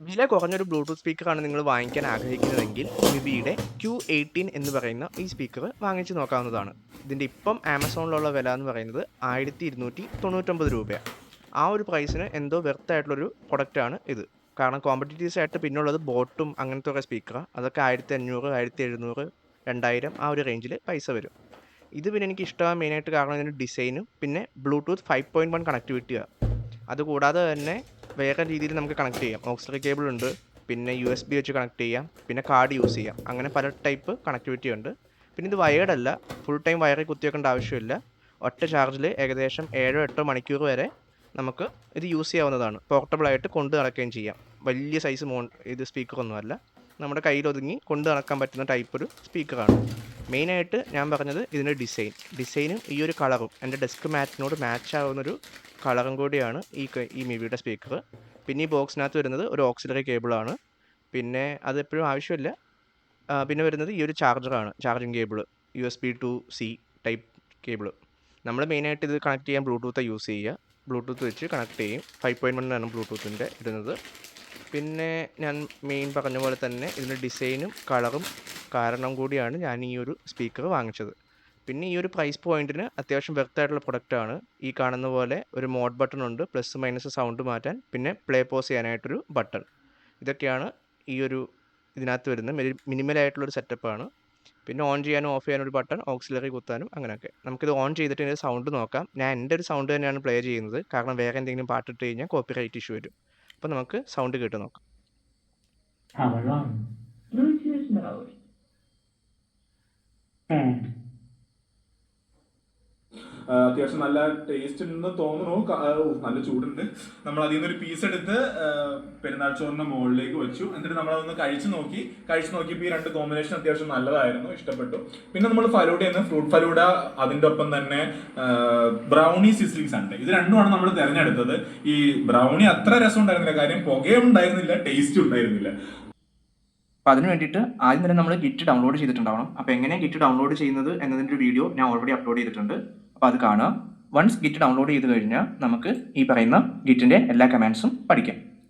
വില കുറഞ്ഞൊരു ബ്ലൂടൂത്ത് സ്പീക്കറാണ് നിങ്ങൾ വാങ്ങിക്കാൻ ആഗ്രഹിക്കുന്നതെങ്കിൽ മിബിയുടെ Q18 എന്ന് പറയുന്ന ഈ സ്പീക്കർ വാങ്ങിച്ചു നോക്കാവുന്നതാണ്. ഇതിൻ്റെ ഇപ്പം ആമസോണിലുള്ള വില എന്ന് പറയുന്നത് 1299 രൂപയാണ്. ആ ഒരു പ്രൈസിന് എന്തോ വെർത്തായിട്ടുള്ളൊരു പ്രൊഡക്റ്റാണ് ഇത്. കാരണം കോമ്പറ്റീറ്റീവ്സ് ആയിട്ട് പിന്നുള്ളത് ബോട്ടും അങ്ങനത്തെ കുറേ സ്പീക്കറാണ്. അതൊക്കെ 1500, 1700, 2000 ആ ഒരു റേഞ്ചിൽ പൈസ വരും. ഇത് പിന്നെ എനിക്ക് ഇഷ്ടമാകാൻ മെയിനായിട്ട് കാരണം ഇതിൻ്റെ ഡിസൈനും പിന്നെ ബ്ലൂടൂത്ത് 5.1 കണക്ടിവിറ്റിയാണ്. അതുകൂടാതെ തന്നെ വേറെ രീതിയിൽ നമുക്ക് കണക്ട് ചെയ്യാം. ഓക്സിലറി കേബിൾ ഉണ്ട്, പിന്നെ USB വെച്ച് കണക്ട് ചെയ്യാം, പിന്നെ കാർഡ് യൂസ് ചെയ്യാം. അങ്ങനെ പല ടൈപ്പ് കണക്ടിവിറ്റി ഉണ്ട്. പിന്നെ ഇത് വയേർഡ് അല്ല, ഫുൾ ടൈം വയറിൽ കുത്തിവെക്കേണ്ട ആവശ്യമില്ല. ഒറ്റ ചാർജിൽ ഏകദേശം 7-8 മണിക്കൂർ വരെ നമുക്ക് ഇത് യൂസ് ചെയ്യാവുന്നതാണ്. പോർട്ടബിൾ ആയിട്ട് കൊണ്ട് നടക്കുകയും ചെയ്യാം. വലിയ സൈസ് ഇത് സ്പീക്കറൊന്നുമല്ല, നമ്മുടെ കയ്യിലൊതുങ്ങി കൊണ്ട് നടക്കാൻ പറ്റുന്ന ടൈപ്പ് ഒരു സ്പീക്കറാണ്. മെയിനായിട്ട് ഞാൻ പറഞ്ഞത് ഇതിൻ്റെ ഡിസൈനും ഈ ഒരു കളറും എൻ്റെ ഡെസ്ക് മാറ്റിനോട് മാച്ച് ആവുന്നൊരു കളറും കൂടിയാണ് ഈ മിവിയുടെ സ്പീക്കർ. പിന്നെ ഈ ബോക്സിനകത്ത് വരുന്നത് ഒരു ഓക്സിലറി കേബിളാണ്. പിന്നെ അത് എപ്പോഴും ആവശ്യമില്ല. പിന്നെ വരുന്നത് ഈ ഒരു ചാർജറാണ്, charging cable, USB to C type cable. നമ്മൾ മെയിനായിട്ട് ഇത് കണക്ട് ചെയ്യാൻ ബ്ലൂടൂത്താണ് യൂസ് ചെയ്യുക. ബ്ലൂടൂത്ത് വെച്ച് കണക്ട് ചെയ്യും. 5.1 ആണ് ബ്ലൂടൂത്തിൻ്റെ ഇടുന്നത്. പിന്നെ ഞാൻ മെയിൻ പറഞ്ഞ പോലെ തന്നെ ഇതിൻ്റെ ഡിസൈനും കളറും കാരണം കൂടിയാണ് ഞാൻ ഈ ഒരു സ്പീക്കർ വാങ്ങിച്ചത്. പിന്നെ ഈ ഒരു പ്രൈസ് പോയിന്റിന് അത്യാവശ്യം വെർത്തായിട്ടുള്ള പ്രൊഡക്റ്റാണ്. ഈ കാണുന്ന പോലെ ഒരു മോഡ് ബട്ടൺ ഉണ്ട്, പ്ലസ് മൈനസ് സൗണ്ട് മാറ്റാൻ, പിന്നെ പ്ലേ പോസ് ചെയ്യാനായിട്ടൊരു ബട്ടൺ. ഇതൊക്കെയാണ് ഈ ഒരു ഇതിനകത്ത് വരുന്ന മിനിമലായിട്ടുള്ളൊരു സെറ്റപ്പാണ്. പിന്നെ ഓൺ ചെയ്യാനും ഓഫ് ചെയ്യാനും ഒരു ബട്ടൺ, ഓക്സിലറി കുത്താനും അങ്ങനെയൊക്കെ. നമുക്കിത് ഓൺ ചെയ്തിട്ട് ഇതിൻ്റെ സൗണ്ട് നോക്കാം. ഞാൻ എൻ്റെ ഒരു സൗണ്ട് തന്നെയാണ് പ്ലേ ചെയ്യുന്നത്, കാരണം വേറെ എന്തെങ്കിലും പാട്ടിട്ട് കഴിഞ്ഞാൽ കോപ്പിറൈറ്റ് ഇഷ്യൂ വരും. അപ്പോൾ നമുക്ക് സൗണ്ട് കേട്ട് നോക്കാം. Power on. Bluetooth mode. On. അത്യാവശ്യം നല്ല ടേസ്റ്റ് ഉണ്ടെന്ന് തോന്നുന്നു. നല്ല ചൂടുണ്ട്. നമ്മൾ അതിൽ നിന്നൊരു പീസ് എടുത്ത് പെരുന്നാൾ ചോറിന്റെ മുകളിലേക്ക് വെച്ചു. എന്നിട്ട് നമ്മൾ അതൊന്ന് കഴിച്ചു നോക്കിയപ്പോൾ ഈ രണ്ട് കോമ്പിനേഷൻ അത്യാവശ്യം നല്ലതായിരുന്നു, ഇഷ്ടപ്പെട്ടു. പിന്നെ നമ്മൾ ഫലൂഡ ഫ്രൂട്ട് ഫലൂഡ, അതിൻ്റെ ഒപ്പം തന്നെ ബ്രൗണി സിസ്ലിംഗ്സ് ഉണ്ട്. ഇത് രണ്ടുമാണ് നമ്മൾ തിരഞ്ഞെടുത്തത്. ഈ ബ്രൗണി അത്ര രസം ഉണ്ടായിരുന്നില്ല, കാര്യം പുകയും ഉണ്ടായിരുന്നില്ല, ടേസ്റ്റും ഉണ്ടായിരുന്നില്ല. അപ്പോൾ അതിന് വേണ്ടിയിട്ട് ആദ്യം തന്നെ നമ്മൾ ഗിറ്റ് ഡൗൺലോഡ് ചെയ്തിട്ടുണ്ടാവണം. അപ്പോൾ എങ്ങനെ ഗിറ്റ് ഡൗൺലോഡ് ചെയ്യുന്നത് എന്നതിൻ്റെ ഒരു വീഡിയോ ഞാൻ ഓൾറെഡി അപ്ലോഡ് ചെയ്തിട്ടുണ്ട്. അപ്പോൾ അത് കാണുക. വൺസ് ഗിറ്റ് ഡൗൺലോഡ് ചെയ്ത് കഴിഞ്ഞാൽ നമുക്ക് ഈ പറയുന്ന ഗിറ്റിൻ്റെ എല്ലാ കമാൻഡ്സും പഠിക്കാം.